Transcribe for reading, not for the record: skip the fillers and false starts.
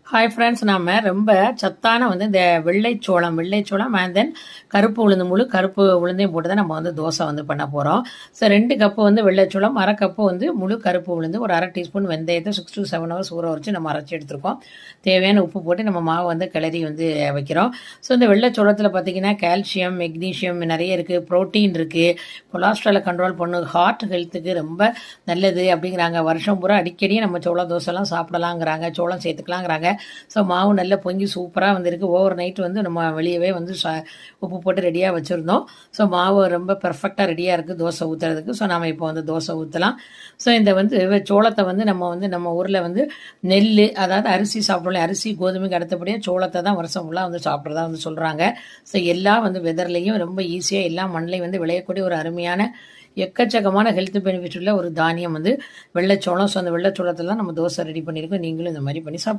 Hi friends, நம்ம ரொம்ப சத்தான இந்த வெள்ளைச்சோளம் அண்ட் தென் கருப்பு உளுந்து, முழு கருப்பு உளுந்தையும் போட்டு தான் நம்ம தோசை பண்ண போகிறோம். ஸோ 2 கப்பு வெள்ளைச்சோளம், அரை கப்பு முழு கருப்பு உளுந்து, ஒரு அரை டீஸ்பூன் வெந்தயத்தை 6 to 7 ஹவர்ஸ் ஊற வச்சு நம்ம அரைச்சி எடுத்துருக்கோம். தேவையான உப்பு போட்டு நம்ம மாவு கிளறி வைக்கிறோம். ஸோ இந்த வெள்ளைச்சோளத்தில் பார்த்திங்கன்னா கால்சியம், மெக்னீஷியம் நிறைய இருக்குது, ப்ரோட்டீன் இருக்குது, கொலாஸ்ட்ராலை கண்ட்ரோல் பண்ணும், ஹார்ட் ஹெல்த்துக்கு ரொம்ப நல்லது அப்படிங்கிறாங்க. வருஷம் பூரா அடிக்கடி நம்ம சோள தோசைலாம் சாப்பிடலாங்கிறாங்க, சோளம் சேர்த்துக்கலாங்கிறாங்க. ஸோ மாவு நல்லா பொங்கி சூப்பராக வந்திருக்கு. ஓவர் நைட் நம்ம வெளியவே உப்பு போட்டு ரெடியாக வச்சுருந்தோம். ஸோ மாவு ரொம்ப பெர்ஃபெக்டாக ரெடியாக இருக்குது தோசை ஊற்றுறதுக்கு. ஸோ நம்ம இப்போ தோசை ஊற்றலாம். ஸோ இந்த சோளத்தை நம்ம ஊரில் நெல், அதாவது அரிசி சாப்பிடலாம். அரிசி கோதுமைக்கு அடுத்தபடியாக சோளத்தை தான் வருஷம் ஃபுல்லாக சாப்பிட்றதா சொல்கிறாங்க. ஸோ எல்லா வெதர்லேயும் ரொம்ப ஈஸியாக எல்லா மண்ணிலையும் விளையக்கூடிய ஒரு அருமையான எக்கச்சக்கமான ஹெல்த் பெனிஃபிட் உள்ள ஒரு தானியம் வெள்ளைச்சோளம். ஸோ அந்த வெள்ளைச்சோளத்தில் தான் நம்ம தோசை ரெடி பண்ணியிருக்கோம். நீங்களும் இந்த மாதிரி பண்ணி சாப்பிட்டு